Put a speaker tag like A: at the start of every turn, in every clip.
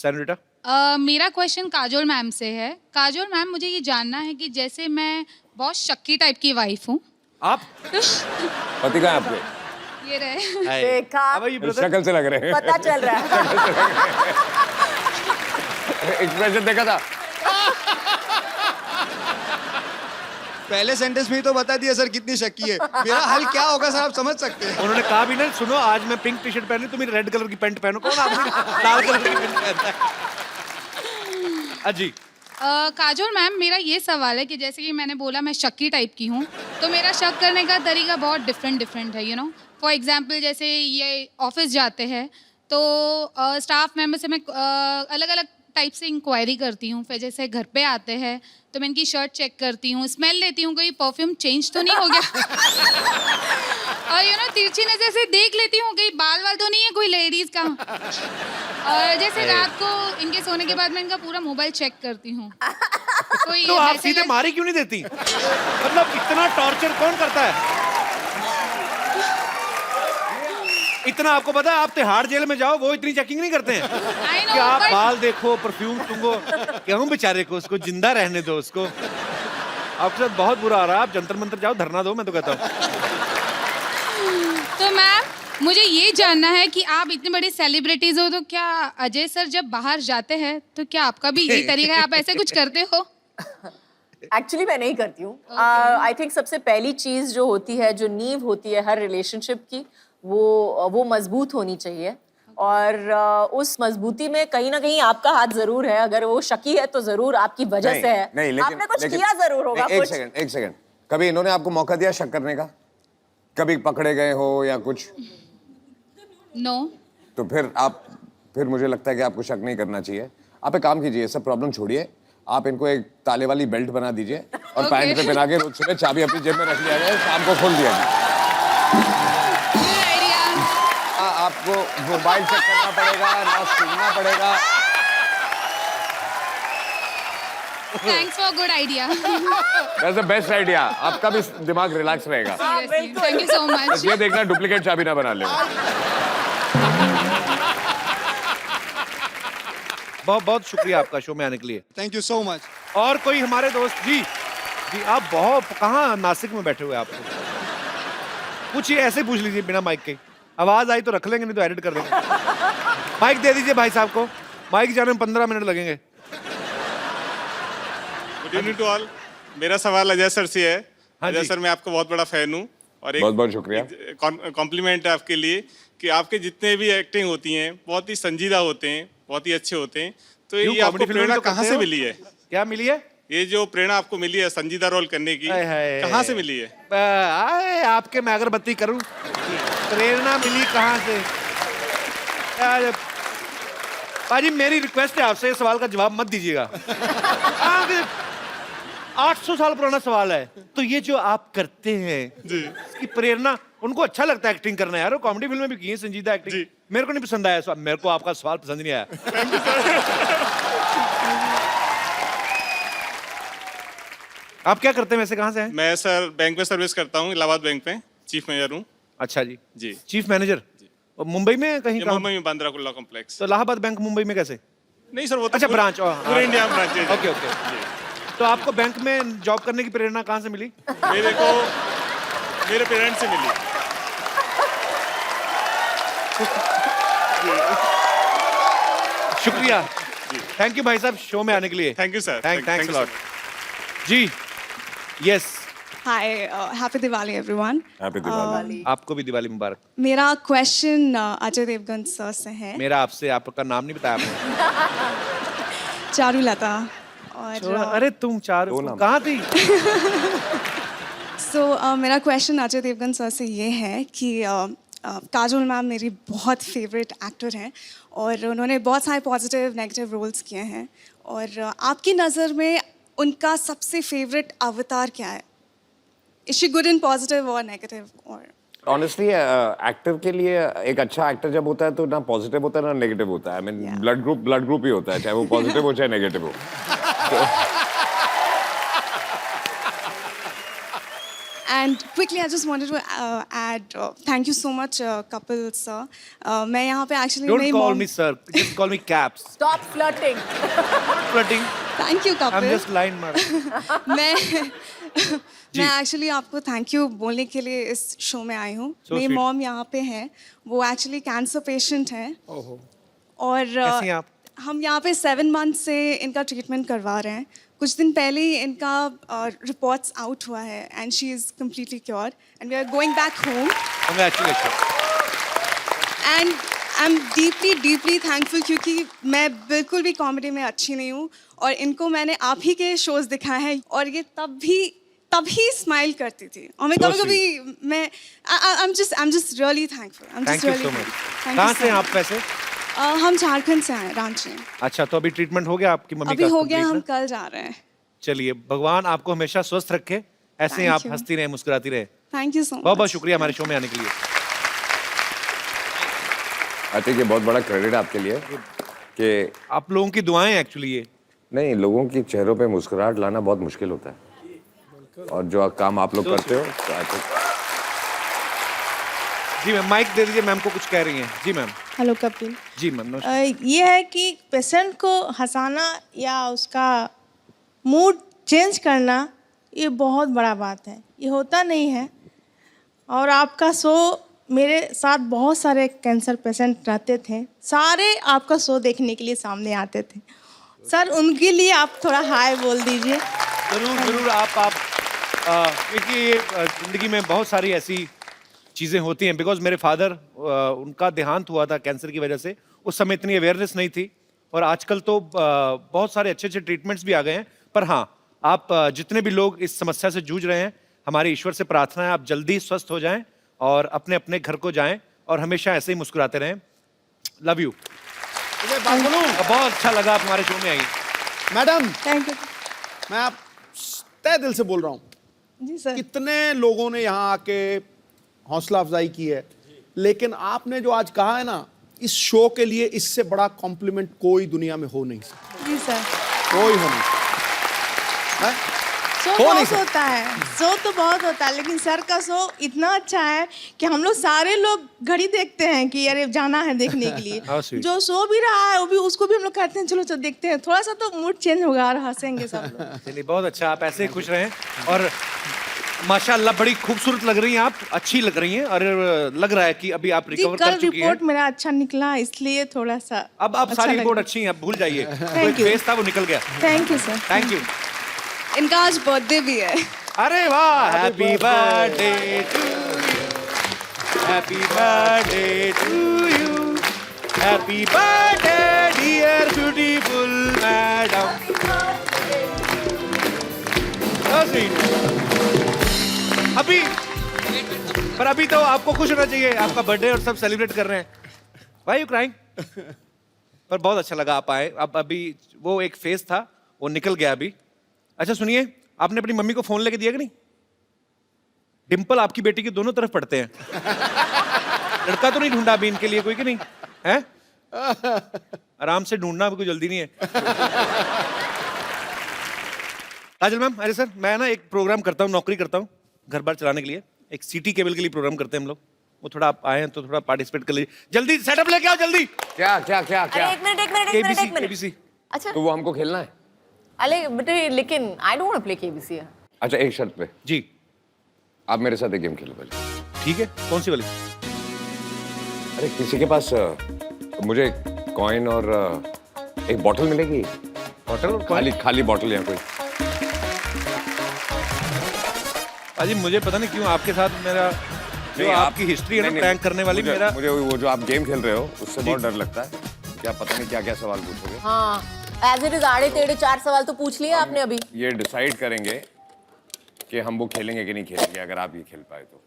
A: Senorita.
B: मेरा question Kajol ma'am से है। काजोल मैम, मुझे ये जानना है कि जैसे मैं बहुत शक्की टाइप की वाइफ हूँ।
A: आप
C: पति कहाँ है आपके?
B: ये रहे।
D: देखा,
A: अब ये ब्रदर
C: शक्ल से लग रहे हैं।
D: पता चल रहा है।
C: एक्सप्रेशन देखा था।
E: पहले सेंटेंस में ही तो बता दिया सर कितनी शक्की है। मेरा हल क्या होगा सर, आप समझ सकते हैं।
A: उन्होंने कहा भी ना, सुनो आज मैं पिंक टी शर्ट पहनी, तुम रेड कलर की पैंट पहनो। कौन आदमी लाल कलर की पैंट पहनता है? अजी
B: काजोल मैम, मेरा ये सवाल है कि जैसे कि मैंने बोला मैं शक्की टाइप की हूँ, तो मेरा शक करने का तरीका बहुत डिफरेंट है, फॉर एग्जाम्पल जैसे ये ऑफिस जाते हैं तो स्टाफ मेंबर से मैं अलग अलग टाइप से इंक्वायरी करती हूँ। फिर जैसे घर पे आते हैं तो मैं इनकी शर्ट चेक करती हूँ, स्मेल लेती हूँ, कोई परफ्यूम चेंज तो नहीं हो गया। और तिरछी नजर से देख लेती हूँ कहीं बाल वाल तो नहीं है कोई लेडीज का। और जैसे रात को इनके सोने के बाद मैं इनका पूरा मोबाइल चेक करती हूँ। कोई
A: तो आप
B: मैसेज
A: सीधे मारी क्यों नहीं देती? मतलब इतना टॉर्चर कौन करता है? इतना आपको पता है, आप तिहाड़ जेल में जाओ, वो इतनी चेकिंग नहीं करते हैं कि आप बाल देखो, परफ्यूम सूंघो। क्यों बेचारे को, उसको जिंदा रहने दो उसको। आपके साथ बहुत बुरा आ रहा है, आप जंतर मंतर जाओ, धरना दो, मैं तो कहता हूँ।
B: तो मैम, मुझे ये जानना है कि आप इतने बड़े सेलिब्रिटीज हो, तो क्या अजय सर जब बाहर जाते हैं तो क्या आपका भी यही तरीका है, आप ऐसे कुछ करते हो?
D: एक्चुअली मैं नहीं करती हूँ। आई थिंक सबसे पहली चीज जो होती है, जो नींव होती है हर रिलेशनशिप की, वो मजबूत होनी चाहिए। और उस मजबूती में कहीं ना कहीं आपका हाथ जरूर है। अगर वो शकी है तो जरूर आपकी वजह से है।
C: नहीं, लेकिन
D: आपने कुछ किया जरूर होगा।
C: एक सेकंड, कभी इन्होंने आपको मौका दिया शक करने का? कभी पकड़े गए हो या कुछ?
B: नो।
C: तो फिर मुझे लगता है कि आपको शक नहीं करना चाहिए। आप एक काम कीजिए, सब प्रॉब्लम छोड़िए, आप इनको एक ताले वाली बेल्ट बना दीजिए और पैंट पे पहना के रोज सुबह चाबी अपनी जेब में रख लिया जाए, शाम को खोल दिया जाए। आपको मोबाइल चेक करना पड़ेगा ना, सूंघना पड़ेगा।
B: Thanks for good idea.
C: That's the best idea. आपका भी दिमाग रिलैक्स रहेगा।
B: Thank you so much.
C: ये देखना डुप्लीकेट चाबी ना बना ले।
A: बहुत बहुत शुक्रिया आपका शो में आने के लिए।
E: Thank you so much.
A: और कोई हमारे दोस्त जी आप बहुत कहाँ नासिक में बैठे हुए? आपको पूछिए, ऐसे पूछ लीजिए बिना माइक के। आवाज आई तो रख लेंगे, नहीं तो एडिट कर देंगे। माइक दे दीजिए भाई साहब को। माइक जाने में 15 मिनट लगेंगे।
F: Good evening to all. मेरा सवाल अजय सर से है।
A: हाँ
F: अजय
A: जी।
F: सर, मैं आपका बहुत बड़ा फैन हूँ और
C: बहुत बहुत शुक्रिया।
F: कॉम्प्लीमेंट है आपके लिए कि आपके जितने भी एक्टिंग होती हैं बहुत ही संजीदा होते हैं, बहुत ही अच्छे होते हैं। तो
A: क्यों,
F: ये आपको
A: कॉमेडी फिल्म
F: प्रेरणा
A: तो
F: कहाँ
A: करते
F: से
A: हो?
F: मिली है?
A: क्या मिली है?
F: ये जो प्रेरणा आपको मिली है संजीदा रोल करने की, कहाँ से मिली है?
A: आए आपके मैं अगरबत्ती करूं, प्रेरणा मिली कहाँ से? पाजी मेरी रिक्वेस्ट है आपसे, इस सवाल का जवाब मत दीजिएगा। 800 साल पुराना सवाल है। तो ये जो आप करते हैं इसकी प्रेरणा, उनको अच्छा लगता है एक्टिंग करना यार, वो कॉमेडी फिल्म में भी की है संजीदा एक्टिंग। मेरे को नहीं पसंद आया, मेरे को आपका सवाल पसंद नहीं आया। आप क्या करते हैं वैसे, कहाँ से हैं?
F: मैं सर बैंक में सर्विस करता हूँ, इलाहाबाद बैंक में चीफ मैनेजर हूँ।
A: अच्छा जी।
F: जी।
A: Chief manager. और मुंबई में कहीं
F: ये
A: काम?
F: मुंबई में बांद्रा कुर्ला कॉम्प्लेक्स।
A: तो इलाहाबाद बैंक मुंबई में कैसे?
F: नहीं सर, वो तो
A: अच्छा, ब्रांच।
F: पूरे इंडिया में ब्रांच है।
A: Okay okay. तो आपको बैंक में जॉब करने की प्रेरणा कहाँ से मिली?
F: मेरे को मेरे पेरेंट्स से मिली।
A: शुक्रिया, थैंक यू भाई साहब शो में आने के लिए।
F: Thank you sir.
A: Thanks lot जी। Yes,
G: hi, happy Diwali everyone.
C: Happy Diwali.
A: आपको भी दिवाली मुबारक।
G: मेरा क्वेश्चन अजय देवगन सर से है।
A: मेरा आपसे, आपका नाम नहीं बताया आपने।
G: चारुलता। और
A: अरे तुम चारू कहाँ थी?
G: मेरा क्वेश्चन अजय देवगन सर से ये है कि काजोल मैम मेरी बहुत फेवरेट एक्टर हैं और उन्होंने बहुत सारे पॉजिटिव नेगेटिव रोल्स किए हैं, और आपकी नज़र में उनका सबसे फेवरेट अवतार क्या है? Is she good in positive और नेगेटिव? और
C: ऑनेस्टली एक्टर के लिए एक अच्छा एक्टर जब होता है तो ना पॉजिटिव होता है ना नेगेटिव होता है। आई मीन ब्लड ग्रुप ही होता है, चाहे वो पॉजिटिव हो चाहे नेगेटिव हो।
G: And quickly, I just wanted to add, thank you so much, Kapil sir. मैं यहाँ पे actually
A: Don't
G: मेरी
A: call
G: mom.
A: me sir. Just call me Caps.
D: Stop flirting.
A: Flirting.
G: Thank you,
A: I'm
G: Kapil.
A: just line मार.
G: मैं actually आपको thank you बोलने के लिए इस शो में आई हूँ.
A: So
G: मेरी
A: sweet.
G: मॉम यहाँ पे है. वो एक्चुअली कैंसर पेशेंट हैं. और
A: कैसी हैं आप?
G: हम यहाँ पे 7 मंथ से इनका ट्रीटमेंट करवा रहे हैं. कुछ दिन पहले ही इनका रिपोर्ट्स आउट हुआ है and she is completely cure and we are going back home.
A: Congratulations.
G: And I am deeply thankful क्योंकि मैं बिल्कुल भी कॉमेडी में अच्छी नहीं हूँ और इनको मैंने आप ही के शोज दिखाए हैं और ये तभी स्माइल करती थी और मैं
A: So
G: कभी मैं I am just really thankful.
A: Thank you so much. कहाँ से हैं आप वैसे?
G: हम झारखंड से हैं, रांची.
A: अच्छा, तो अभी ट्रीटमेंट हो गया आपकी मम्मी
G: अभी
A: का?
G: हो गया,
A: complete
G: हम
A: ना?
G: कल जा रहे हैं.
A: चलिए, भगवान आपको हमेशा स्वस्थ रखे. ऐसे ही
G: Thank
A: आप
G: you.
A: हंसती रहे, मुस्कुराती रहे.
G: Thank you so much.
A: बहुत बहुत शुक्रिया हमारे शो में आने के लिए.
C: आई थिंक ये बहुत बड़ा क्रेडिट आपके लिए कि
A: आप लोगों की दुआएं एक्चुअली ये.
C: नहीं, लोगों की चेहरों पे मुस्कुराहट लाना बहुत मुश्किल होता है और जो काम आप लोग करते हो तो I think-
A: जी मैम, माइक दे दीजिए, मैम को कुछ कह रही हैं. जी मैम.
H: हेलो कपिल.
A: जी मैम, नमस्कार.
H: ये है कि पेशेंट को हंसाना या उसका मूड चेंज करना ये बहुत बड़ा बात है. ये होता नहीं है और आपका शो मेरे साथ बहुत सारे कैंसर पेशेंट रहते थे. सारे आपका शो देखने के लिए सामने आते थे. सर उनके लिए आप थोड़ा हाय बोल दीजिए.
A: जरूर जरूर. आप क्योंकि ये जिंदगी में बहुत सारी ऐसी चीज़ें होती हैं. बिकॉज मेरे फादर उनका देहांत हुआ था कैंसर की वजह से. उस समय इतनी अवेयरनेस नहीं थी और आजकल तो बहुत सारे अच्छे अच्छे ट्रीटमेंट्स भी आ गए हैं. पर हाँ, आप जितने भी लोग इस समस्या से जूझ रहे हैं, हमारे ईश्वर से प्रार्थना है आप जल्दी स्वस्थ हो जाएं और अपने अपने घर को जाएं और हमेशा ऐसे ही मुस्कुराते रहें. Love you. बहुत अच्छा लगा आप हमारे शो में आई.
I: Madam,
H: thank you.
I: मैं आप तहे दिल से बोल रहा हूँ,
H: जी सर.
I: कितने लोगों ने यहाँ आके हौसला अफजाई की है, लेकिन आपने जो आज कहा है ना, इस शो के लिए इससे बड़ा कॉम्प्लीमेंट कोई दुनिया में हो नहीं सकता.
H: जी सर.
I: कोई हो नहीं सकता. हैं?
H: शो
I: हो नहीं
H: बहुत
I: सकता.
H: होता है. शो तो बहुत होता है लेकिन सर का शो इतना अच्छा है कि हम लोग सारे लोग घड़ी देखते हैं कि अरे जाना है देखने के लिए.
A: How sweet.
H: जो शो भी रहा है वो भी उसको भी हम लोग कहते हैं चलो चलो देखते हैं. थोड़ा सा तो मूड चेंज होगा और हंसेंगे सब लोग.
A: चलिए, बहुत अच्छा. आप ऐसे ही खुश रहें और माशाल्लाह बड़ी खूबसूरत लग रही हैं आप. अच्छी लग रही हैं और लग रहा है कि अभी आप
H: जी
A: रिकवर
H: कल
A: कर चुकी हैं.
H: रिपोर्ट मेरा अच्छा निकला इसलिए थोड़ा सा
A: अब
H: अच्छा
A: सारी
H: लग
A: रिपोर्ट
H: रहा।
A: अच्छी है, अब भूल जाइए. तो एक
H: Thank you.
A: फेस था वो निकल गया.
H: Thank you sir.
A: Thank you.
G: इनका आज बर्थडे भी है.
A: अरे वाह. Happy birthday to you. Happy birthday to you. Happy birthday dear beautiful madam. अभी पर अभी तो आपको खुश होना चाहिए. आपका बर्थडे और सब सेलिब्रेट कर रहे हैं. Why you crying? पर बहुत अच्छा लगा आप आए. अब अभी वो एक फेस था वो निकल गया अभी. अच्छा सुनिए, आपने अपनी मम्मी को फोन लेके दिया कि नहीं? डिंपल आपकी बेटी की दोनों तरफ पड़ते हैं. लड़का तो नहीं ढूंढा अभी इनके लिए कोई कि नहीं है? आराम से ढूंढना, अभी कोई जल्दी नहीं है. काजल मैम, अरे सर मैं ना एक प्रोग्राम करता हूँ, नौकरी करता हूँ घर बार चलाने के लिए. एक सिटी केबल के लिए प्रोग्राम करते हैं हम लोग. वो थोड़ा आप आए हैं तो थोड़ा पार्टिसिपेट कर लीजिए. जल्दी सेटअप लेके आओ जल्दी.
C: क्या क्या क्या क्या
D: अरे एक मिनट.
A: केबीसी.
D: अच्छा,
C: तो वो हमको खेलना है.
D: अरे बेटे, लेकिन I don't want to play KBC.
C: अच्छा, एक शर्त पे
A: जी
C: आप मेरे साथ एक गेम खेलो पहले.
A: ठीक है. कौन सी वाली?
C: अरे किसी के पास मुझे कॉइन और एक बॉटल मिलेगी.
A: होटल और
C: खाली खाली बॉटल या कोई.
A: अजी मुझे पता नहीं क्यों आपके साथ मेरा जो आपकी हिस्ट्री है ना प्रैंक करने वाली, मेरा
C: मुझे वो जो आप गेम खेल रहे हो उससे बहुत डर लगता है. क्या पता नहीं क्या क्या सवाल पूछोगे.
D: हाँ, एज इट इज आड़े टेढ़े 4 सवाल तो पूछ लिए आपने अभी.
C: ये डिसाइड करेंगे कि हम वो खेलेंगे कि नहीं खेलेंगे. अगर आप ये खेल पाए तो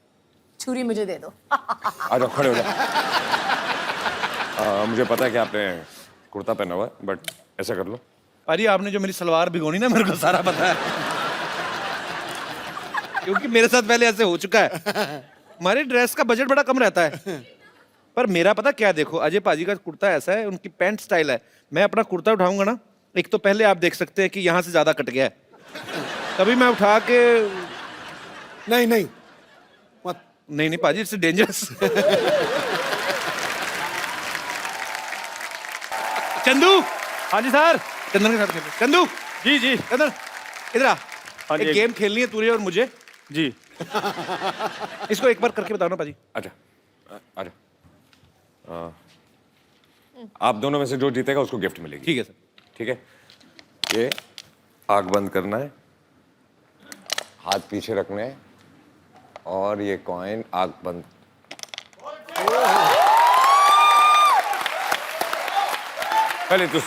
D: छुरी मुझे दे दो.
C: आ जाओ, खड़े हो जाओ. मुझे पता है कि आपने कुर्ता पहना हुआ है, बट ऐसा कर लो.
A: अरे आपने जो मेरी सलवार भिगोनी ना, मेरे को सारा पता है. क्योंकि मेरे साथ पहले ऐसे हो चुका है. हमारे ड्रेस का बजट बड़ा कम रहता है. पर मेरा पता क्या, देखो अजय पाजी का कुर्ता ऐसा है, उनकी पैंट स्टाइल है. मैं अपना कुर्ता उठाऊंगा ना, एक तो पहले आप देख सकते हैं कि यहाँ से ज्यादा कट गया है. तभी मैं उठा के
I: नहीं,
A: नहीं नहीं पाजी, इट्स डेंजरस। चंदू।
J: हाँ जी सर।
A: चंदन के साथ खेल। चंदू।
J: जी जी।
A: चंदन इधर आ।
J: हाँ जी,
A: एक गेम खेलनी है तुझे और मुझे।
J: जी।
A: इसको एक बार करके बताओ ना पाजी।
C: अच्छा अच्छा, आप दोनों में से जो जीतेगा उसको गिफ्ट मिलेगी।
A: ठीक है सर।
C: ठीक है, ये आग बंद करना है, हाथ पीछे रखने हैं, और ये कॉइन आग बंद। पहले तू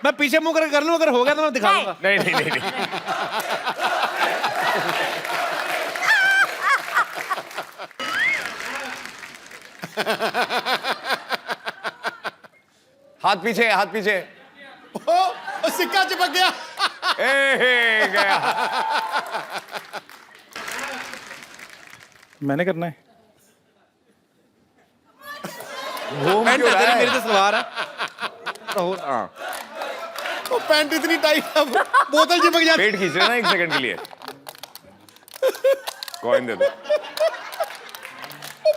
A: मैं पीछे मुंह करके कर लूं, अगर हो गया तो मैं दिखा दूंगा।
C: नहीं नहीं नहीं, नहीं। हाथ पीछे, हाथ पीछे।
I: ओ, सिक्का चिपक गया।
C: ए गया।
J: मैंने करना है।
A: पैंट
C: क्यों रहा है?
A: मेरी तो सलवार है।
C: हाँ,
I: वो पैंट इतनी टाइट, बोतल चिपक जाती।
C: पेट खींच रहे ना 1 सेकंड के लिए। कॉइन दे दो।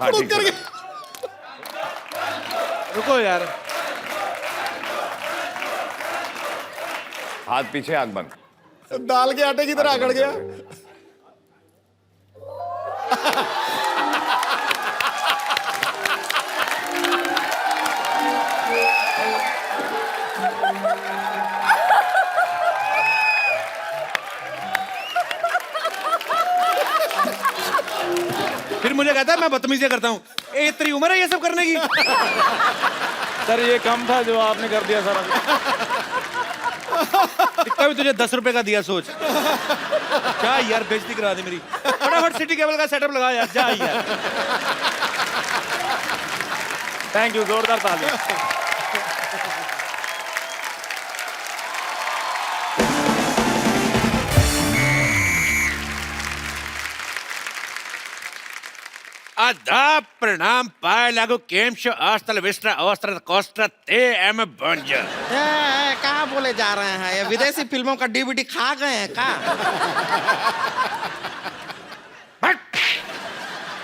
C: हाँ ठीक है।
A: रुको यार।
C: हाथ पीछे, आग बंद।
I: दाल के आटे की तरह अकड़ गया।
A: फिर मुझे कहता है मैं बदतमीजी करता हूँ। ए तेरी उम्र है ये सब करने की?
J: सर ये कम था जो आपने कर दिया सर।
A: इतना भी तुझे 10 रुपए का दिया, सोच। क्या यार, बेइज्जती करा दी मेरी। फटाफट सिटी केबल का सेटअप लगा यार, जा यार।
J: थैंक यू, जोरदार ताली।
A: आदाब, प्रणाम, पाए लागू, केम शो, आस्तल विस्ट्रा, ऑस्ट्रा, कोस्ट्रा, ते एम बंजर।
K: कहाँ बोले जा रहे हैं? ये विदेशी फिल्मों का डीवीडी खा गए हैं का?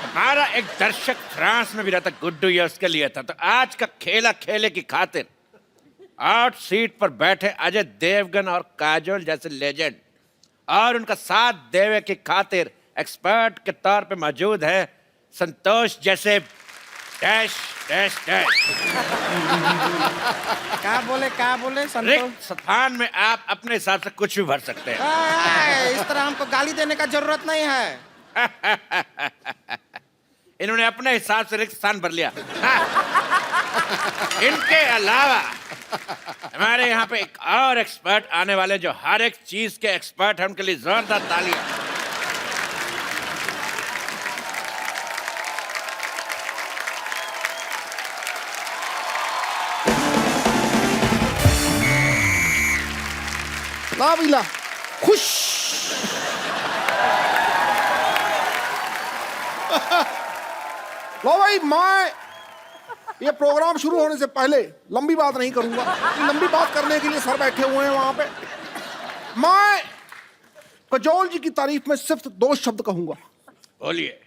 A: हमारा एक दर्शक फ्रांस में भी रहता, गुड्डू, ये उसके लिए था। तो आज का खेला खेले की खातिर आउट सीट पर बैठे अजय देवगन और काजोल जैसे लेजेंड, और उनका साथ देवे की खातिर एक्सपर्ट के तौर पे मौजूद है संतोष जैसे डैश डैश डैश।
K: क्या बोले संतोष?
A: रिक्त स्थान में आप अपने हिसाब से कुछ भी भर सकते हैं।
K: इस तरह हमको गाली देने का जरूरत नहीं है।
A: इन्होंने अपने हिसाब से रिक्त स्थान भर लिया। इनके अलावा हमारे यहाँ पे एक और एक्सपर्ट आने वाले जो हर एक चीज के एक्सपर्ट हैं, उनके लिए जोरदार तालियां।
I: ला बिला खुश। लो भाई, मैं ये प्रोग्राम शुरू होने से पहले लंबी बात नहीं करूंगा। लंबी बात करने के लिए सर बैठे हुए हैं वहां पे। मैं कजोल जी की तारीफ में सिर्फ 2 शब्द कहूंगा।
A: बोलिए।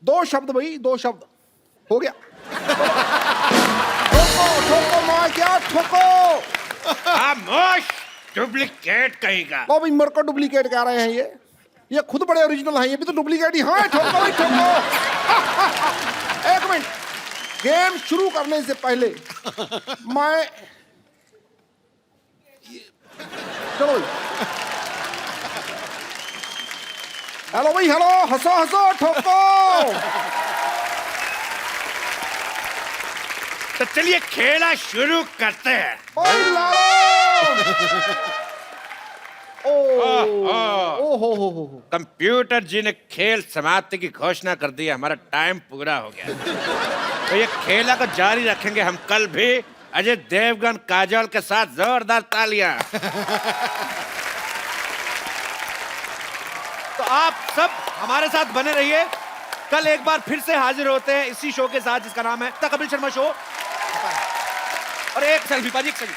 I: 2 शब्द भाई, 2 शब्द। हो गया। ठोको ठोको, मैं क्या ठोको।
A: खामोश, डुप्लीकेट कहेगा।
I: लो भाई, मेरे को डुप्लीकेट कह रहे हैं ये खुद बड़े ओरिजिनल हैं, ये भी तो डुप्लीकेट ही। हाँ ठोको भाई ठोको। एक मिनट, गेम शुरू करने से पहले मैं चलो भाई, हेलो भाई, हेलो, हंसो हंसो, ठोको।
A: तो चलिए खेला शुरू करते हैं।
I: ओए लालो। ओ हो।
A: कंप्यूटर जी ने खेल समाप्ति की घोषणा कर दी। हमारा टाइम पूरा हो गया। तो ये खेला को जारी रखेंगे हम कल भी अजय देवगन काजोल के साथ। जोरदार तालियां। तो आप सब हमारे साथ बने रहिए। कल एक बार फिर से हाजिर होते हैं इसी शो के साथ जिसका नाम है द कपिल शर्मा शो। और एक सेल्फी पाजी, एक सेल्फी।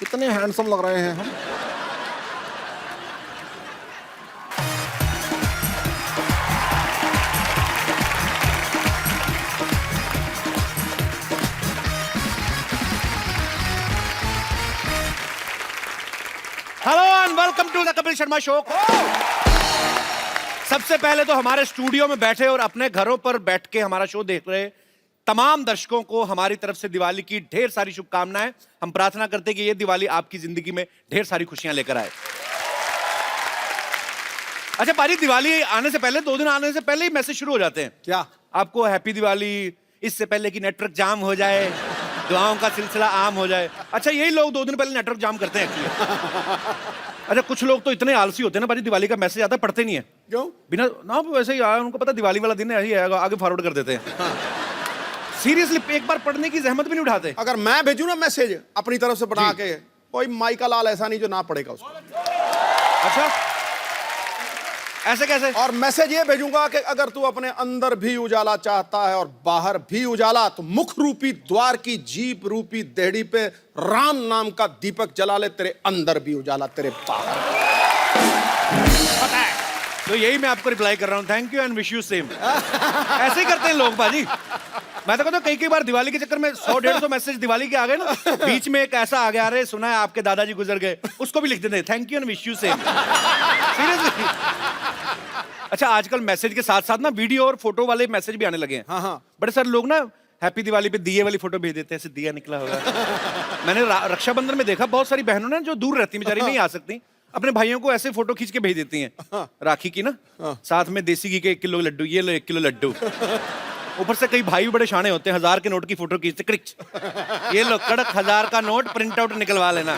I: कितने हैंडसम लग रहे हैं हम।
A: Hello and welcome to the Kapil Sharma show. सबसे पहले तो हमारे स्टूडियो में बैठे और अपने घरों पर बैठ के हमारा शो देख रहे तमाम दर्शकों को हमारी तरफ से दिवाली की ढेर सारी शुभकामनाएं। हम प्रार्थना करते हैं कि ये दिवाली आपकी जिंदगी में ढेर सारी खुशियां लेकर आए। अच्छा पाजी, दिवाली आने से पहले 2 दिन आने से पहले ही मैसेज शुरू हो जाते हैं।
I: क्या?
A: आपको हैप्पी दिवाली, इससे पहले कि नेटवर्क जाम हो जाए, दुआओं का सिलसिला आम हो जाए। अच्छा यही लोग 2 दिन पहले नेटवर्क जाम करते हैं एक्चुअली। अच्छा कुछ लोग तो इतने आलसी होते हैं ना भाई, दिवाली का मैसेज आता है पढ़ते नहीं है।
I: क्यों?
A: बिना ना वैसे ही आया, उनको पता दिवाली वाला दिन है, यही आएगा, आगे फॉरवर्ड कर देते हैं। सीरियसली एक बार पढ़ने की जहमत भी नहीं उठाते।
I: अगर मैं भेजूं ना मैसेज अपनी तरफ से बना के, कोई माइका लाल ऐसा नहीं जो ना पढ़ेगा उसको।
A: अच्छा ऐसे कैसे?
I: और मैसेज ये भेजूंगा कि अगर तू अपने अंदर भी उजाला चाहता है और बाहर भी उजाला, तो मुख रूपी द्वार की जीप रूपी देहड़ी पे राम नाम का दीपक जला ले, तेरे अंदर भी उजाला, तेरे बाहर।
A: पता है, तो यही मैं आपको रिप्लाई कर रहा हूँ। Thank you and wish you same. ऐसे ही करते हैं लोग बाजी। मैं तो कहता हूँ कई बार दिवाली के चक्कर में 100-150 मैसेज दिवाली के आ गए ना, बीच में एक ऐसा आ गया, अरे सुना है आपके दादाजी गुजर गए, उसको भी लिख देते हैं thank you and wish you same. Seriously. अच्छा आजकल मैसेज के साथ साथ ना वीडियो और फोटो वाले मैसेज भी आने लगे हैं।
I: हाँ।
A: बड़े सारे लोग ना हैप्पी दिवाली पे दिए वाली फोटो भेज देते हैं, ऐसे दिया निकला होगा। मैंने रक्षाबंधन में देखा बहुत सारी बहनों ने जो दूर रहती बेचारी नहीं आ सकती, अपने भाइयों को ऐसे फोटो खींच के भेज देती हैं राखी की ना, साथ में देसी घी के 1 किलो लड्डू, ये लो 1 किलो लड्डू। ऊपर से कई भाई बड़े शाणे होते हैं, 1000 के नोट की फोटो खींचते, क्रिच ये लो कड़क 1000 का नोट, प्रिंट आउट निकलवा लेना।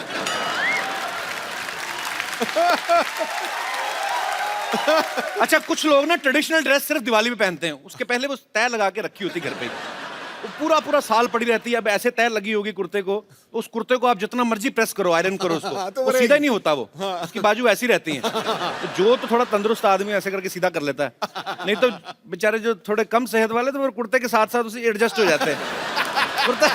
A: अच्छा कुछ लोग ना ट्रेडिशनल ड्रेस सिर्फ दिवाली में पहनते हैं, उसके पहले वो तय लगा के रखी होती घर पे, वो पूरा साल पड़ी रहती है। अब ऐसे तय लगी होगी कुर्ते को, उस कुर्ते को आप जितना मर्जी प्रेस करो, आयरन करो उसको,
I: तो
A: वो सीधा ही नहीं होता, वो उसकी बाजू ऐसी रहती हैं। तो जो तो थोड़ा तंदुरुस्त आदमी ऐसे करके सीधा कर लेता है, नहीं तो बेचारे जो थोड़े कम सेहत वाले तो वो कुर्ते के साथ साथ उसे एडजस्ट हो जाते हैं। कुर्ता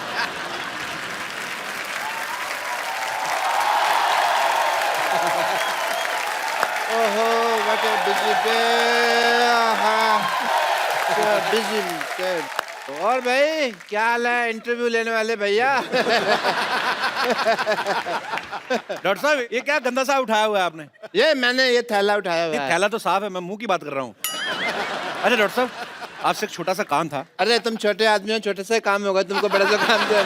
K: और भाई क्या हाल है इंटरव्यू लेने वाले भैया?
A: डॉक्टर साहब ये क्या गंदा सा उठाया हुआ है आपने?
K: ये मैंने ये थैला उठाया हुआ है।
A: थैला तो साफ है, मैं मुंह की बात कर रहा हूँ। अच्छा डॉक्टर साहब आपसे एक छोटा सा काम था।
K: अरे तुम छोटे आदमी हो, छोटे से काम होगा, तुमको बड़ा सा काम दिया।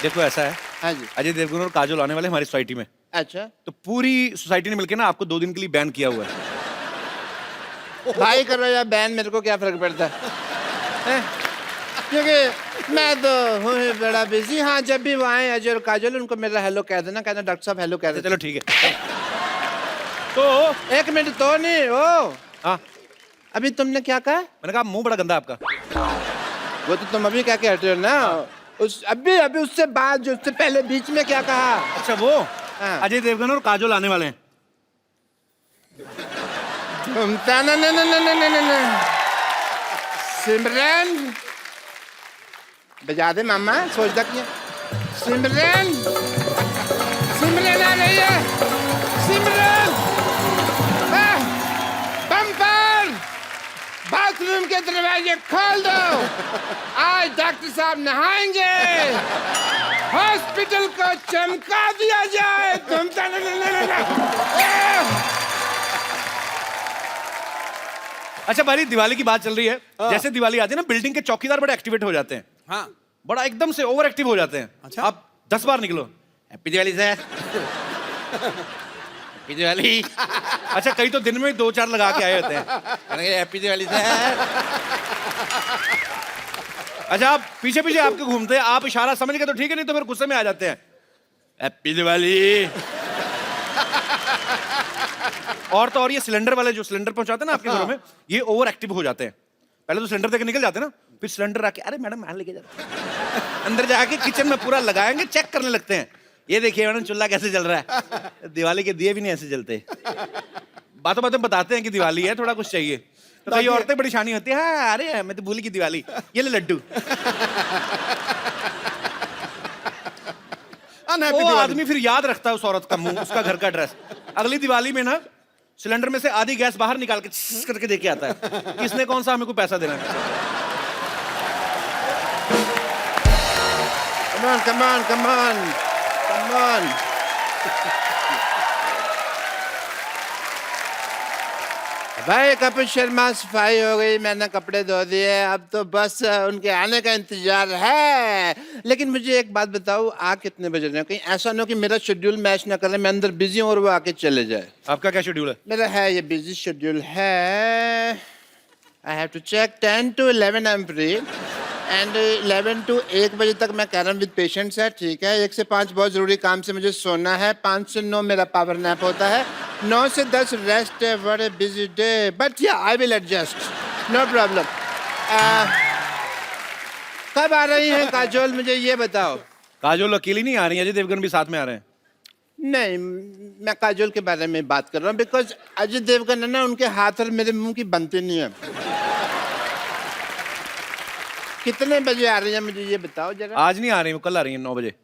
A: देखो ऐसा है,
K: हाँ जी।
A: अजय देवगन और काजोल आने वाले हमारी सोसाइटी में,
K: अच्छा
A: तो पूरी सोसाइटी ने मिलकर ना आपको 2 दिन के लिए बैन किया हुआ है।
K: भाई करो या बैन, मेरे को क्या फर्क पड़ता है? क्योंकि मैं तो हूँ ही बड़ा बिजी। हाँ जब भी वो आए अजय और काजल, उनको मेरा हेलो कह देना, कहना डॉक्टर साहब हेलो कह देना।
A: चलो ठीक है। तो
K: 1 मिनट तो नहीं ओ,
A: हाँ
K: अभी तुमने क्या कहा?
A: मैंने कहा मुंह बड़ा गंदा है आपका।
K: वो तो तुम अभी क्या कह रहे हो ना, उस अभी उससे बाद जो उससे पहले बीच में क्या कहा?
A: अच्छा वो
K: हाँ।
A: अजय देवगन और काजोल आने वाले हैं।
K: सिमरन बजा दे मामा, सोचता क्या? सिमरन सिमरन आ रही है, सिमरन बम्पर बाथरूम के दरवाजे खोल दो, आज डॉक्टर साहब नहाएंगे, हॉस्पिटल को चमका दिया जाए। तुम
A: अच्छा भाई दिवाली की बात चल रही है, जैसे दिवाली आती है ना बिल्डिंग के चौकीदार बड़े एक्टिवेट हो जाते हैं।
I: हाँ।
A: बड़ा एकदम से ओवर एक्टिव हो जाते हैं।
I: अच्छा।
A: आप 10 बार निकलो happy Diwali sir, happy Diwali. अच्छा कई तो दिन में 2-4 लगा के आए होते हैं हैप्पी दिवाली सर। अच्छा आप पीछे पीछे आपके घूमते हैं, आप इशारा समझ गए तो ठीक है, नहीं तो फिर गुस्से में आ जाते हैं हैप्पी दिवाली। और तो और ये सिलेंडर वाले जो सिलेंडर पहुंचाते हैं ना आपके घरों में, ये ओवर एक्टिव हो जाते हैं। पहले तो सिलेंडर देकर निकल जाते हैं ना, फिर सिलेंडर आके अरे मैडम मैं लेके जाता हूं, अंदर जाके किचन में पूरा लगाएंगे, चेक करने लगते हैं, ये देखिए मैडम चूल्हा कैसे जल रहा है। दिवाली के दिए भी नहीं ऐसे जलते, बातों बातों बताते हैं कि दिवाली है, थोड़ा कुछ चाहिए। तो कई औरतें बड़ी शानी होती है, हाँ अरे मैं तो भूल गई दिवाली, ये ले लड्डू।
I: Happy
A: वो
I: Diwali.
A: आदमी फिर याद रखता है उस औरत का मुंह, उसका घर का एड्रेस। अगली दिवाली में ना सिलेंडर में से आधी गैस बाहर निकाल के छिस करके दे के आता है, किसने कौन सा हमें को पैसा देना है।
K: Come on, come on, come on, come on. भाई कपिल शर्मा सफाई हो गई, मैंने कपड़े धो दिए, अब तो बस उनके आने का इंतजार है। लेकिन मुझे एक बात बताओ, आ कितने बज रहे हैं? कहीं ऐसा ना हो कि मेरा शेड्यूल मैच ना करे, मैं अंदर बिजी हूँ और वो आके चले जाए।
A: आपका क्या शेड्यूल है?
K: मेरा है ये बिजी शेड्यूल है। I have to check 10 to 11 I am free and 11 to 1 बजे तक मैं कह रहा हूँ विद पेशेंट्स है, ठीक है। 1 से 5 बहुत जरूरी काम से मुझे सोना है, 5 से 9 मेरा पावर नैप होता है, 9 से 10 रेस्ट है। बड़े busy day, but yeah I will adjust, no problem. कब आ रही हैं काजोल, मुझे ये बताओ?
A: काजोल अकेली नहीं आ रही है, अजय देवगन भी साथ में आ रहे हैं।
K: नहीं, मैं काजोल के बारे में बात कर रहा हूँ, बिकॉज अजय देवगन है ना, उनके हाथ और मेरे मुंह की बनती नहीं है। कितने बजे आ रही हैं मुझे ये बताओ जरा।
A: आज नहीं आ रही, वो कल आ रही है 9 बजे।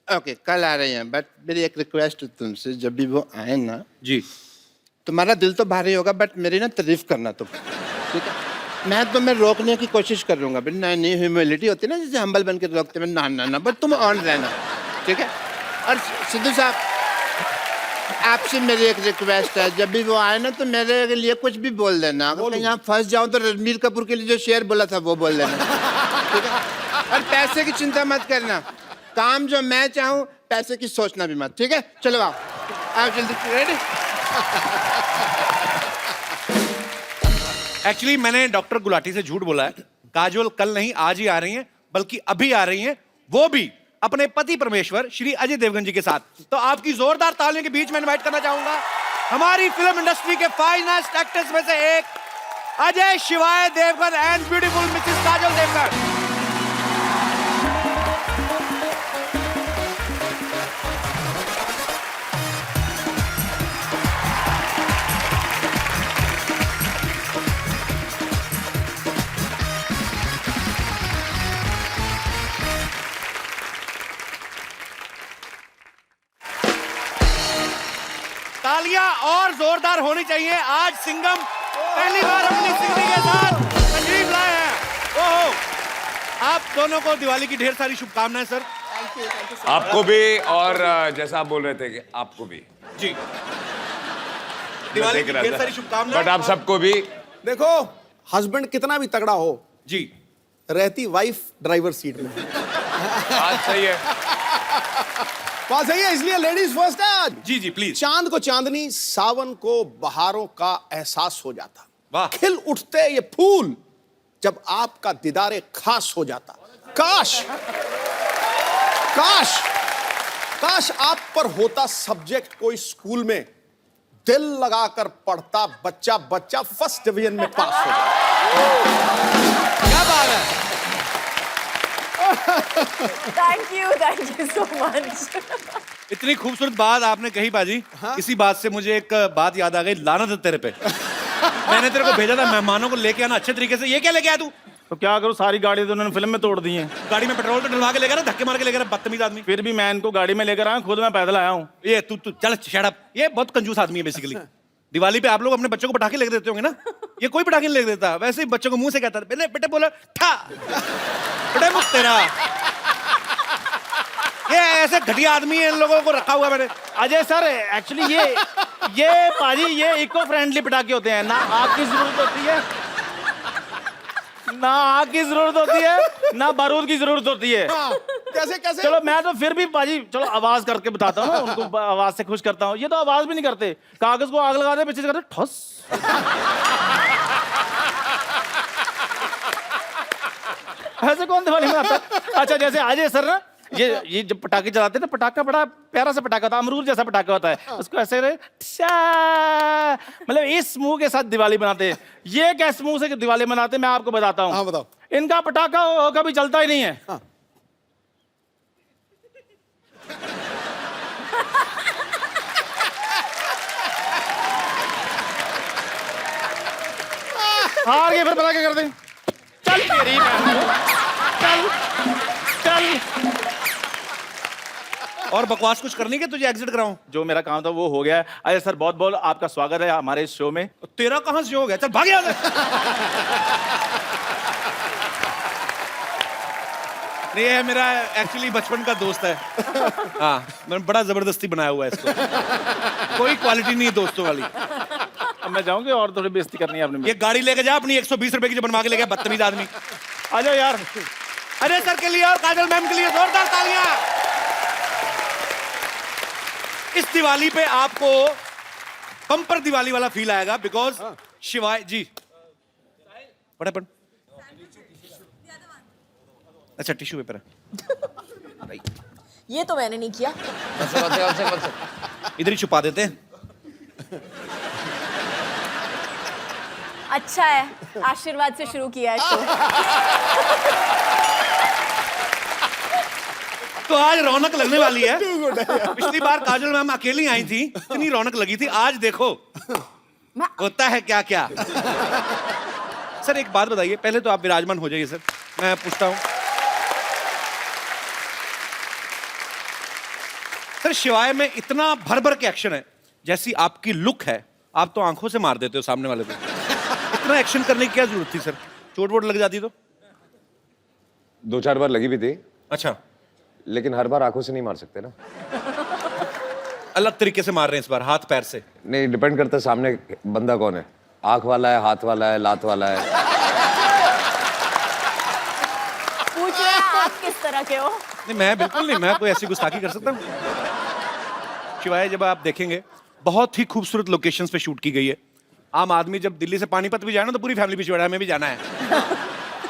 K: ओके, कल आ रही हैं, बट मेरी एक रिक्वेस्ट है तुमसे, जब भी वो आए ना
A: जी,
K: तुम्हारा दिल तो भारी होगा बट मेरी ना तारीफ करना तुम, ठीक है। मैं तुम्हें रोकने की कोशिश करूंगा, बट नहीं, ह्यूमिलिटी होती है ना, जैसे हम्बल बन के रोकते हैं, ना, बट तुम ऑन रहना, ठीक है। और सिद्धू साहब, आपसे मेरी एक रिक्वेस्ट है, जब भी वो आए ना तो मेरे लिए कुछ भी बोल देना। अगर यहाँ फंस जाऊं तो रणबीर कपूर के लिए जो शेर बोला था वो बोल देना, ठीक है। और पैसे की चिंता मत करना, काम जो मैं चाहूँ, पैसे की सोचना भी मत, ठीक है। चलो आओ जल्दी, रेडी?
A: एक्चुअली मैंने डॉक्टर गुलाटी से झूठ बोला है। काजोल कल नहीं आज ही आ रही हैं, बल्कि अभी आ रही हैं, वो भी अपने पति परमेश्वर श्री अजय देवगन जी के साथ। तो आपकी जोरदार तालियों के बीच में इनवाइट करना चाहूंगा हमारी फिल्म इंडस्ट्री के फाइनेस्ट एक्टर्स में से एक, Ajay Shivaay Devgan and beautiful Mrs Kajol Devgan. तालियां और जोरदार होनी चाहिए। आज सिंघम पहली बार अपनी सिंगनी के साथ तशरीफ लाए हैं। ओहो, आप दोनों को दिवाली की ढेर सारी शुभकामनाएं सर।
C: आपको भी, और जैसा आप बोल रहे थे कि आपको भी
A: जी दिवाली की ढेर सारी शुभकामनाएं।
C: बट आप सबको भी।
I: देखो, हस्बैंड कितना भी तगड़ा हो
A: जी,
I: रहती वाइफ ड्राइवर सीट में।
C: बात सही है,
I: बात सही है, इसलिए लेडीज फर्स्ट है आज।
A: जी जी प्लीज।
I: चांद को चांदनी, सावन को बहारों का एहसास हो जाता,
A: वाह।
I: खिल उठते ये फूल जब आपका दीदारे खास हो जाता। काश काश काश आप पर होता सब्जेक्ट कोई स्कूल में, दिल लगाकर पढ़ता बच्चा बच्चा फर्स्ट डिवीजन में पास हो जाता।
A: क्या बात है।
D: Thank you so much.
A: इतनी खूबसूरत बात आपने कही बाजी। इसी बात से मुझे एक बात याद आ गई, लानत है तेरे पे। मैंने तेरे को भेजा था मेहमानों को लेके आना अच्छे तरीके से, ये क्या लेके आया तू?
J: तो क्या करूँ, सारी गाड़ी तो उन्होंने फिल्म में तोड़ दी है।
A: गाड़ी में पेट्रोल तो डलवा के लेकर आ, धक्के मार के लेकर आ, बदतमीज आदमी।
J: फिर भी मैं इनको गाड़ी में लेकर आया, खुद मैं पैदल आया हूँ।
A: ये तू चल शट अप। ये बहुत कंजूस आदमी है बेसिकली। दिवाली पे आप लोग अपने बच्चों को पटाखे लेके देते होंगे ना, ये कोई पटाखे नहीं लेके देता। वैसे ही बच्चों को मुंह से कहता है, बेटे बेटे बोला ठा बेटे मुझ तेरा। ये ऐसे घटिया आदमी है, इन लोगों को रखा हुआ मैंने।
J: अजय सर, एक्चुअली ये पाजी ये इको फ्रेंडली पटाखे होते हैं, ना आग की जरूरत होती है, ना आग की जरूरत होती है, ना बारूद की जरूरत होती है।
I: कैसे कैसे?
J: चलो मैं तो फिर भी पाजी, चलो आवाज करके बताता हूँ, उनको आवाज से खुश करता हूँ। ये तो आवाज भी नहीं करते, कागज को आग लगाते पीछे से करते ठस। ऐसे कौन दिवाली मनाता है? अच्छा, जैसे अजय सर ना, ये जब पटाखे चलाते हैं ना, पटाखा बड़ा प्यारा सा पटाखा होता है, अमरूद जैसा पटाखा होता है, उसको ऐसे मतलब इस मुंह के साथ दिवाली मनाते हैं। ये कैसे मुंह से दिवाली मनाते हैं मैं आपको बताता हूँ।
I: हाँ बताओ।
J: इनका पटाखा कभी चलता ही नहीं है।
I: हाँ।
J: हार गए, फिर पता क्या करते हैं? चल तेरी बहन, चल चल।
A: और बकवास कुछ करनी है तुझे एग्जिट कराऊं?
J: जो मेरा काम था वो हो गया है। अजय सर बहुत बहुत आपका स्वागत है हमारे इस शो में।
A: तेरा कहां से हो गया? चल भाग यहाँ से। नहीं, ये मेरा एक्चुअली बचपन का दोस्त है। हाँ, मैंने बड़ा जबरदस्ती बनाया हुआ है इसको। कोई क्वालिटी नहीं है दोस्तों वाली।
J: अब मैं जाऊंगी और थोड़ी बेइज्जती करनी है आपने।
A: ये गाड़ी लेके जा अपनी 120 रुपए की जो बनवा के ले गया बदतमीज आदमी।
J: आ जाओ यार।
A: अरे सर के लिए और काजल मैम के लिए जोरदार तालियां। इस दिवाली पे आपको बम्पर दिवाली वाला फील आएगा बिकॉज शिवाय जी बड़े पन अच्छा टिश्यू पेपर है।
D: ये तो मैंने नहीं किया।
A: इधर ही छुपा देते हैं।
D: अच्छा है, आशीर्वाद से शुरू किया है शो।
A: तो आज रौनक लगने वाली है। पिछली बार काजल मैम अकेली आई थी, इतनी रौनक लगी थी। आज देखो होता है क्या क्या। सर एक बात बताइए, पहले तो आप विराजमान हो जाइए सर, मैं पूछता हूं। सर शिवाय में इतना भर भर के एक्शन है, जैसी आपकी लुक है आप तो आंखों से मार देते हो सामने वाले को। इतना एक्शन करने की क्या जरूरत थी सर? चोट वोट लग जाती तो?
C: 2-4 बार लगी भी थी,
A: अच्छा,
C: लेकिन हर बार आंखों से नहीं मार सकते ना।
A: अलग तरीके से मार रहे हैं इस बार, हाथ पैर से।
C: नहीं, डिपेंड करता है सामने बंदा कौन है। आंख वाला है, हाथ वाला है, लात वाला है।
D: पूछ रहे हैं आप किस तरह के हो?
A: नहीं मैं बिल्कुल नहीं, मैं कोई ऐसी गुस्ताखी कर सकता हूँ? शिवाय जब आप देखेंगे बहुत ही खूबसूरत लोकेशंस पे शूट की गई है। आम आदमी जब दिल्ली से पानीपत भी जाए ना तो पूरी फैमिली पीछे हमें भी जाना है।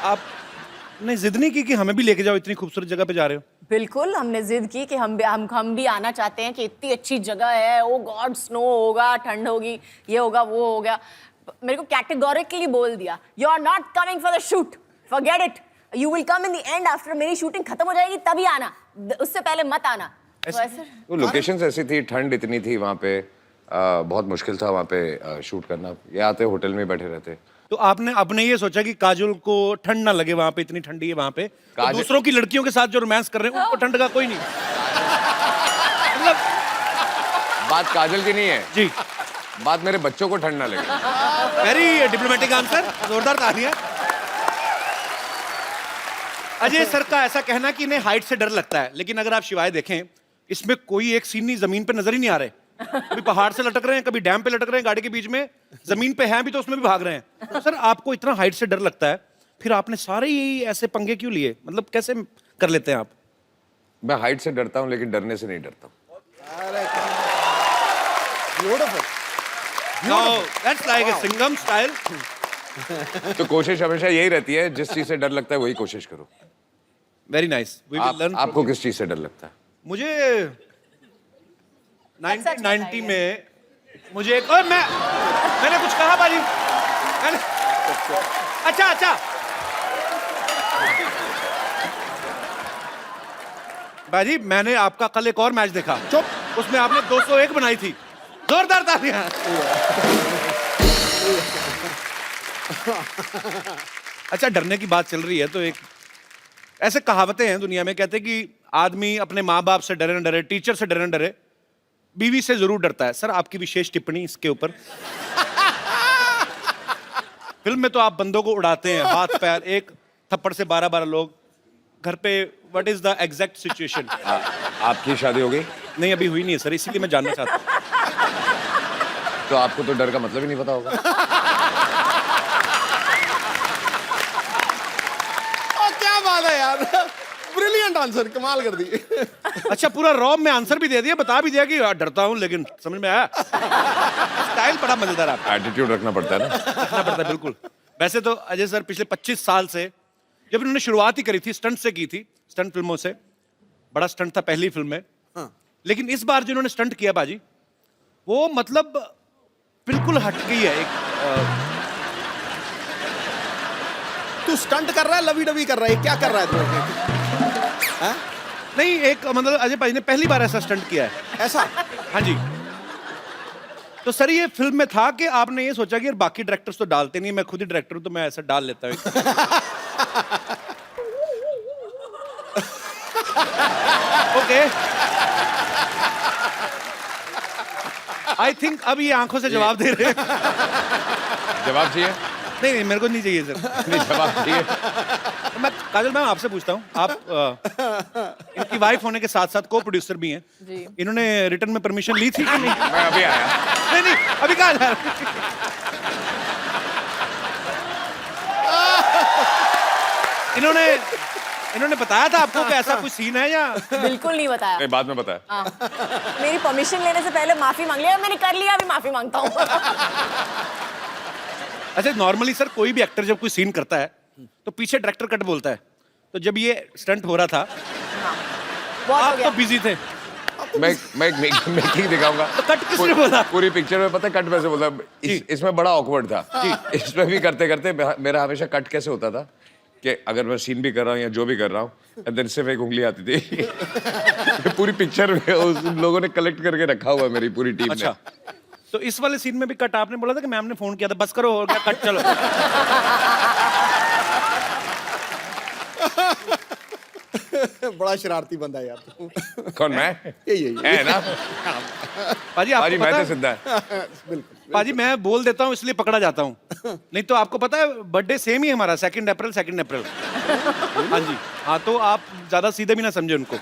A: आप ने जिद नहीं की कि हमें भी लेके जाओ, इतनी खूबसूरत जगह पे जा रहे हो?
D: बिल्कुल, हमने जिद की कि हम भी आना चाहते हैं कि इतनी अच्छी जगह है। ओ गॉड, स्नो होगा, ठंड होगी, ये होगा, वो हो गया। मेरे को कैटेगोरिकली बोल दिया, you are not coming for the shoot, forget it, you will come in the end after मेरी शूटिंग खत्म हो जाएगी तभी आना, उससे पहले मत आना। तो ऐसे
C: वो लोकेशंस ऐसी थी, ठंड इतनी थी वहाँ पे, बहुत मुश्किल था वहाँ पे शूट करना। ये आते होटल में बैठे रहते।
A: तो आपने अपने ये सोचा कि काजल को ठंड ना लगे, वहां पे इतनी ठंडी है वहां पे, तो दूसरों की लड़कियों के साथ जो रोमांस कर रहे हैं उनको ठंड का कोई नहीं। मतलब
C: बात काजल की नहीं है
A: जी,
C: बात मेरे बच्चों को ठंड ना लगे।
A: वेरी डिप्लोमेटिक आंसर, जोरदार तालियां। अजय सर का ऐसा कहना कि इन्हें हाइट से डर लगता है, लेकिन अगर आप शिवाय देखें इसमें कोई एक सीन नहीं जमीन पे नजर ही नहीं आ रहे। कभी पहाड़ से लटक रहे हैं, कभी डैम पे लटक रहे हैं गाड़ी के बीच में, जमीन पे हैं भी तो उसमें भी भाग रहे हैं। तो सर आपको इतना हाइट से डर लगता है, फिर आपने सारे ही ऐसे पंगे क्यों लिए? मतलब कैसे कर लेते हैं आप?
C: मैं हाइट से डरता हूँ लेकिन डरने से नहीं डरता।
A: That's like a Singham style.
C: तो कोशिश हमेशा यही रहती है, जिस चीज से डर लगता है वही कोशिश करो।
A: Very nice.
C: आपको किस चीज से डर लगता है?
A: मुझे 1990 में मुझे एक और मैंने कुछ कहा बाजी? अच्छा बाजी, मैंने आपका कल एक और मैच देखा, चुप, उसमें आपने 201 बनाई थी। जोरदार तालियां। अच्छा, डरने की बात चल रही है तो एक ऐसे कहावतें हैं दुनिया में, कहते हैं कि आदमी अपने माँ बाप से डरे न डरे, टीचर से डरे न डरे, बीवी से जरूर डरता है। सर आपकी विशेष टिप्पणी इसके ऊपर। फिल्म में तो आप बंदों को उड़ाते हैं, हाथ पैर, एक थप्पड़ से 12-12 लोग। घर पे what is the exact situation?
C: आपकी शादी हो गई?
A: नहीं अभी हुई नहीं है सर, इसीलिए मैं जानना चाहता हूँ।
C: तो आपको तो डर का मतलब ही नहीं पता होगा।
I: क्या बात है यार, ब्रिलियंट आंसर, कमाल कर दी।
A: अच्छा, पूरा रॉब में आंसर भी दे दिया, बता भी दिया कि डरता हूं, लेकिन समझ में आया। स्टाइल बड़ा मजेदार आपका।
C: एटीट्यूड रखना पड़ता है ना।
A: रखना पड़ता है बिल्कुल। वैसे तो अजय सर पिछले 25 साल से, जब इन्होंने शुरुआत ही करी थी स्टंट से की थी, स्टंट फिल्मों से, बड़ा स्टंट था पहली फिल्म में। लेकिन इस बार जिन्होंने स्टंट किया बाजी, वो मतलब बिल्कुल हट गई है। एक
I: तू स्टंट कर रहा है, लवी डवी कर रहा है, क्या कर रहा है तू?
A: नहीं, एक मतलब अजय भाई ने पहली बार ऐसा स्टंट किया है।
I: ऐसा?
A: हाँ जी। तो सर ये फिल्म में था कि आपने ये सोचा कि यार बाकी डायरेक्टर्स तो डालते नहीं, मैं खुद ही डायरेक्टर हूं तो मैं ऐसा डाल लेता हूं। ओके, आई थिंक अब ये आंखों से जवाब दे रहे हैं।
C: जवाब चाहिए?
A: नहीं नहीं, मेरे को नहीं चाहिए सर।
C: नहीं, जवाब चाहिए।
A: तो मैं काजल मैम आपसे पूछता हूँ, आप इनकी वाइफ होने के साथ साथ को प्रोड्यूसर भी हैं।
D: जी।
A: इन्होंने रिटर्न में परमिशन ली थी कि नहीं?
C: मैं अभी आया।
A: नहीं नहीं, अभी कहाँ जा रहे? इन्होंने बताया था आपको कि ऐसा कोई सीन है या?
D: बिल्कुल नहीं बताया।
C: नहीं, बाद में बताया।
D: हाँ। मेरी परमिशन लेने से पहले माफी मांग लिया, मैंने कर लिया, अभी माफी मांगता हूँ।
A: अच्छा, नॉर्मली सर कोई भी एक्टर जब कोई सीन करता है तो पीछे डायरेक्टर कट बोलता है, तो जब ये स्टंट हो रहा था
D: बहुत हो
A: आप
D: गया।
A: तो बिजी थे,
C: मैं एक मेकिंग दिखाऊंगा।
A: तो कट किसने बोला?
C: पूरी पिक्चर में पता है कट कैसे बोला? इसमें बड़ा ऑकवर्ड था। इसमें भी करते करते मेरा हमेशा कट कैसे होता था कि अगर मैं सीन भी कर रहा हूँ या जो भी कर रहा हूँ, देन सिर्फ एक उंगली आती थी। पूरी पिक्चर में उन लोगों ने कलेक्ट करके रखा हुआ है मेरी पूरी टीम
A: अच्छा, तो इस वाले सीन में भी कट आपने बोला था कि मैम ने फोन किया था, बस करो हो गया कट, चलो।
I: बड़ा शरारती बंदा है यार तू।
C: ने। कौन मैं?
I: यही
C: है ना?
A: पाजी आपको
C: भाजी
A: पता
C: मैं तो
A: है,
C: सिद्धा है।
I: बिल्कुल।
A: पाजी मैं बोल देता हूँ इसलिए पकड़ा जाता हूँ, नहीं तो आपको पता है बर्थडे सेम ही है हमारा, 2 अप्रैल 2 अप्रैल। हाँ जी, हाँ, तो आप ज्यादा सीधे भी ना समझे उनको,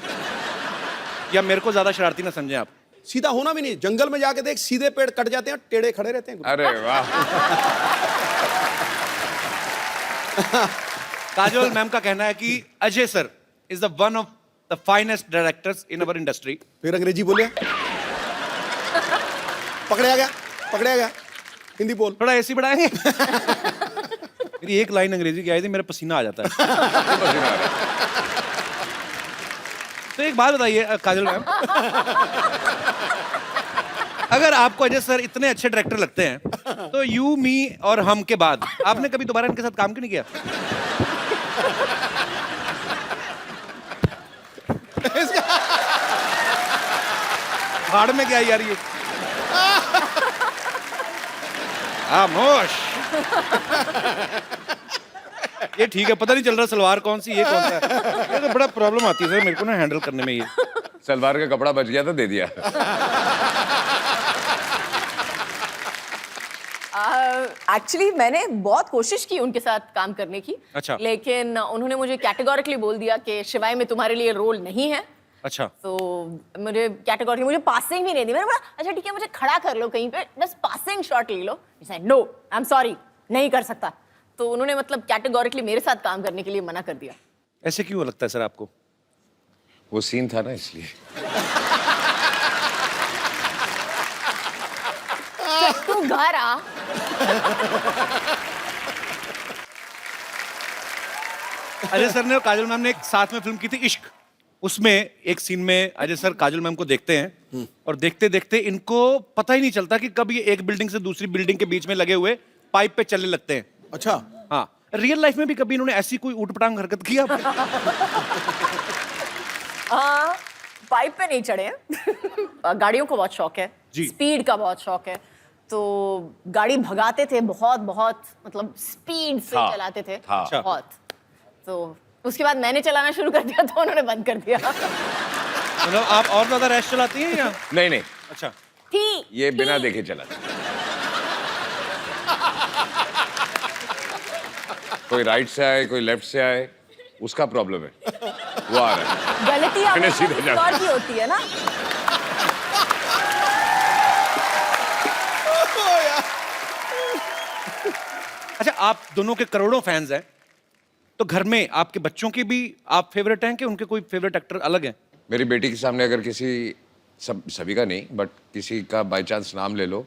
A: या मेरे को ज्यादा शरारती ना समझे आप।
I: सीधा होना भी नहीं, जंगल में जाके देख, सीधे पेड़ कट जाते हैं, टेढ़े खड़े रहते हैं।
C: अरे वाह।
A: काजोल मैम का कहना है कि Ajay sir is the one of the finest directors in our industry.
I: फिर अंग्रेजी बोले, पकड़े गया। हिंदी बोल।
A: थोड़ा एसी बढ़ाएंगे? मेरी एक लाइन अंग्रेजी की आई थी, मेरा पसीना आ जाता है। तो एक बात बताइए काजल मैम, अगर आपको अजय सर इतने अच्छे डायरेक्टर लगते हैं तो यू, मी और हम के बाद आपने कभी दोबारा इनके साथ काम क्यों नहीं किया? भाड़ में क्या यार ये? खामोश। ये ठीक है, पता नहीं चल रहा सलवार कौन सी ये कौन सा है। ये तो बड़ा प्रॉब्लम आती है सर मेरे को ना हैंडल करने में ये।
C: सलवार का कपड़ा बच गया तो दे दिया।
D: एक्चुअली मैंने बहुत कोशिश की उनके साथ काम करने की।
A: अच्छा।
D: लेकिन उन्होंने मुझे कैटेगोरिकली बोल दिया कि शिवाय में तुम्हारे लिए रोल नहीं है।
A: अच्छा,
D: तो मुझे कैटेगोरी, मुझे पासिंग भी नहीं दी। मैंने बोला अच्छा ठीक है, मुझे खड़ा कर लो कहीं पे, बस पासिंग शॉट ले लो। नो, आई एम सॉरी, नहीं कर सकता। तो उन्होंने मतलब कैटेगोरिकली मेरे साथ काम करने के लिए मना कर दिया।
A: ऐसे क्यों लगता है सर आपको?
C: वो सीन था ना इसलिए।
D: तू घर आ।
A: अजय सर ने और काजल मैम ने एक साथ में फिल्म की थी इश्क, उसमें एक सीन में अजय सर काजल मैम को देखते हैं और देखते देखते इनको पता ही नहीं चलता कि कब ये एक बिल्डिंग से दूसरी बिल्डिंग के बीच में लगे हुए पाइप पे चलने लगते हैं।
I: अच्छा।
A: हाँ, रियल लाइफ में भी कभी इन्होंने ऐसी कोई ऊटपटांग हरकत की आपने?
D: पाइप पे नहीं चढ़े हैं। गाड़ियों को बहुत शौक है,
A: जी।
D: स्पीड का बहुत शौक है, तो गाड़ी भगाते थे बहुत बहुत, मतलब स्पीड से
C: हाँ,
D: चलाते थे
C: हाँ।
D: बहुत। तो उसके बाद मैंने चलाना शुरू कर दिया तो उन्होंने बंद कर दिया।
A: मतलब आप और ज्यादा रैश चलाती हैं या?
C: नहीं,
A: अच्छा,
D: थी
C: ये बिना देखे चला। कोई राइट से आए, कोई लेफ्ट से आए, उसका प्रॉब्लम है, वो आ रहा है।
D: गलती
C: मैंने
D: हमेशा
C: सीधे
D: किसी
C: जाना।
D: और की होती है ना।
A: अच्छा, आप दोनों के करोड़ों फैंस हैं, तो घर में आपके बच्चों के भी आप फेवरेट हैं कि उनके कोई फेवरेट एक्टर अलग हैं?
C: मेरी बेटी के सामने अगर किसी, सभी का नहीं बट किसी का बाय चांस नाम ले लो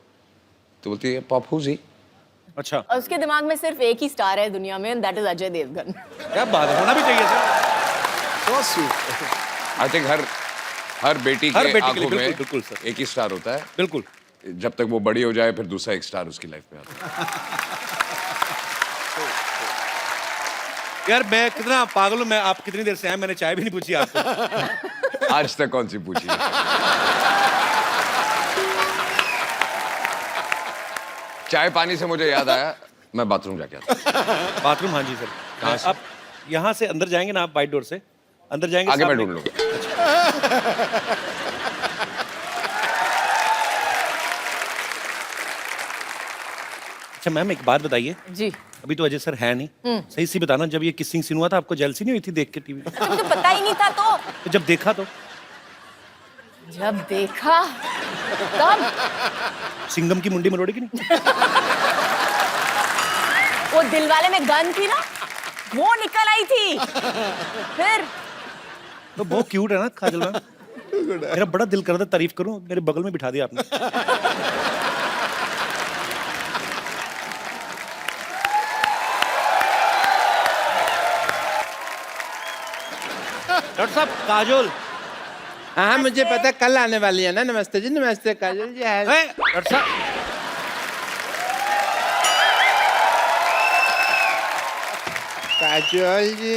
C: तो बोलती है पप्पू जी।
A: अच्छा,
D: और उसके दिमाग में सिर्फ एक ही स्टार है दुनिया में, दैट इज अजय देवगन।
A: क्या बात है, होना भी चाहिए sir.
I: So sweet.
C: I think हर बेटी
A: हर
C: के
A: बेटी के लिए,
C: आंखों
A: बिल्कुल,
C: में
A: बिल्कुल सर।
C: एक ही स्टार होता है।
A: बिल्कुल।
C: जब तक वो बड़ी हो जाए फिर दूसरा एक स्टार उसकी लाइफ में आता है।
A: यार मैं कितना पागल हूँ मैं, आप कितनी देर से हैं, मैंने चाय भी नहीं पूछी आपको।
C: आज तक कौन सी पूछी है? चाय पानी से मुझे याद आया, मैं बाथरूम जाके आता हूँ।
A: बाथरूम? हाँ जी सर।
C: कहाँ से?
A: आप यहाँ से अंदर जाएंगे ना, आप बाइट डोर से अंदर जाएंगे,
C: आगे मैं
A: सामने-
C: ढूंढ लूंगा।
A: अच्छा मैम एक बात बताइए,
D: जी
A: अभी तो अजय सर है नहीं, सही सी बताना, जब ये किसिंग सीन हुआ था आपको जेलसी नहीं हुई थी देख के टीवी?
D: मुझे पता ही नहीं था
A: तो जब देखा तो
D: जब देखा तब
A: सिंघम की मुंडी मरोड़ी की नहीं?
D: वो दिलवाले में गन थी ना, वो निकल आई थी। फिर
A: तो बहुत क्यूट है ना काजल मैम। मेरा बड़ा दिल कर रहा था तारीफ करूं, मेरे बगल में बिठा दिया आपने। डॉक्टर साहब काजोल।
K: हाँ मुझे पता कल आने वाली है ना। नमस्ते जी, नमस्ते काजल जी।
A: डॉक्टर साहब
K: काजल जी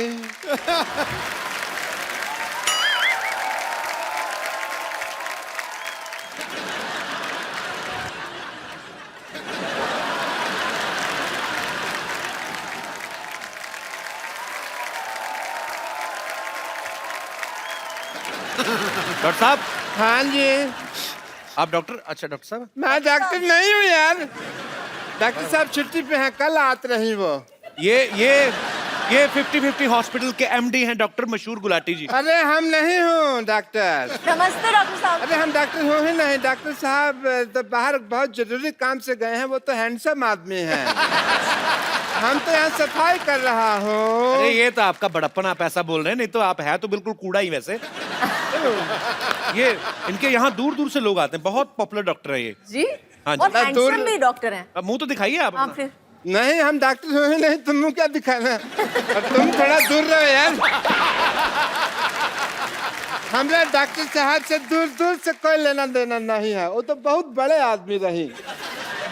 A: डॉक्टर साहब।
K: हाँ जी।
A: आप डॉक्टर? अच्छा डॉक्टर साहब।
K: मैं डॉक्टर नहीं हूँ यार, डॉक्टर साहब छुट्टी पे हैं, कल आते रही वो।
A: ये 50-50 हॉस्पिटल के एमडी हैं डॉक्टर मशहूर गुलाटी जी।
K: अरे हम नहीं हूँ डॉक्टर।
D: नमस्ते डॉक्टर साहब।
K: अरे हम डॉक्टर हो ही नहीं, डॉक्टर साहब तो बाहर बहुत जरूरी काम से गए हैं, वो तो हैंडसम आदमी हैं। हम तो यहाँ सफाई कर रहा हूँ।
A: अरे ये तो आपका बड़प्पन, आप ऐसा बोल रहे हैं, नहीं तो आप है तो बिल्कुल कूड़ा ही वैसे। ये इनके यहाँ दूर दूर से लोग आते हैं, बहुत पॉपुलर डॉक्टर है ये।
D: जी
A: हाँ
D: और
A: जी।
D: हैंडसम भी डॉक्टर हैं।
A: अब मुंह तो दिखाइए आप
D: हाँ
A: अपना।
D: फिर
K: नहीं हम डॉक्टर हो ही नहीं, तुम क्या दिखाना। और तुम थोड़ा दूर रहो यार। हमरा डॉक्टर साहब से दूर दूर से कोई लेना देना नहीं है, वो तो बहुत बड़े आदमी रही।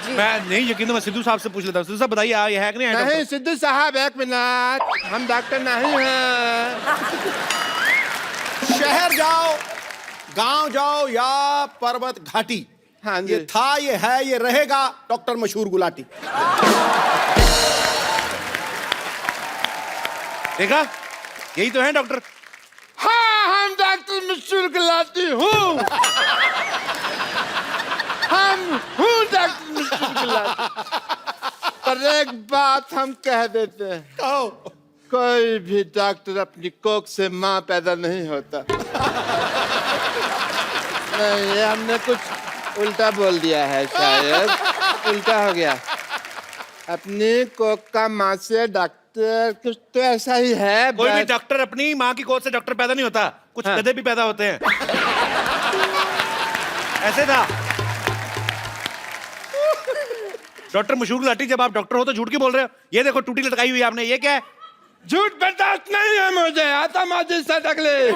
A: मैं नहीं यकीन, तो मैं सिद्धू साहब से पूछ लेता हूँ। सिद्धू साहब बताइए ये है कि नहीं है?
K: नहीं सिद्धू साहब एक मिनट, हम डॉक्टर नहीं हैं।
I: शहर जाओ, गांव जाओ या पर्वत घाटी,
K: हाँ जी।
I: ये था, ये है, ये रहेगा डॉक्टर मशहूर गुलाटी।
A: देखा, यही तो है डॉक्टर।
K: हाँ हम डॉक्टर मशहूर गुलाटी हूँ। हम हूँ डॉक्टर मशहूर गुलाटी। पर एक बात हम कह देते हैं,
I: कहो।
K: कोई भी डॉक्टर अपनी कोख से माँ पैदा नहीं होता। नहीं ये हमने कुछ उल्टा बोल दिया है, शायद उल्टा हो गया। अपनी कोख का माँ से डॉक्टर, कुछ तो ऐसा ही है।
A: कोई भी डॉक्टर अपनी माँ की गोद से डॉक्टर पैदा नहीं होता, कुछ गधे भी पैदा होते हैं। ऐसे था डॉक्टर मशहूर गुलाटी। जब आप डॉक्टर हो तो झूठ क्यों बोल रहे हो? ये देखो टूटी लटकाई हुई है आपने, ये क्या है?
K: झूठ बर्दाश्त नहीं है मुझे, आता माजी सटक ले।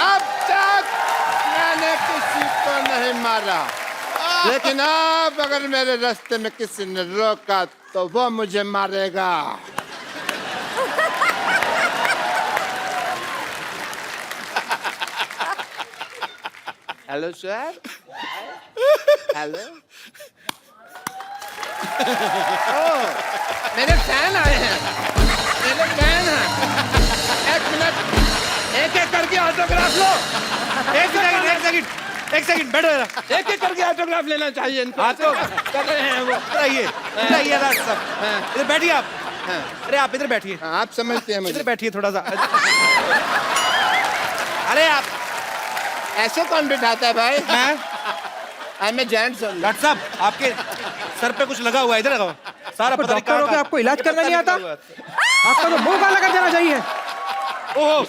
K: अब तक मैंने किसी को नहीं मारा, लेकिन अब अगर मेरे रास्ते में किसी ने रोका तो वो मुझे मारेगा। Hello sir. हेलो। मेरे फैन आए हैं, मेरे फैन हैं। एक मिनट, एक एक करके ऑटोग्राफ लो।
A: एक सेकंड बैठो जरा।
K: एक एक करके ऑटोग्राफ लेना चाहिए इनको।
A: हाँ तो
K: कर रहे हैं वो।
A: बताइए डॉक्टर साहब, इधर बैठिए आप। अरे आप इधर बैठिए।
K: आप समझते हैं मुझे।
A: इधर बैठिए थोड़ा सा। अरे आप
K: ऐसे कौन बिठाता है भाई? मैं जेंट्स हूँ।
A: डॉक्टर साहब आपके सर पे कुछ लगा हुआ है, इधर लगाओ। सारा पता नहीं
J: डॉक्टर हो के आपको इलाज करना नहीं आता? आपका तो मुंह काला कर देना चाहिए।
A: ओह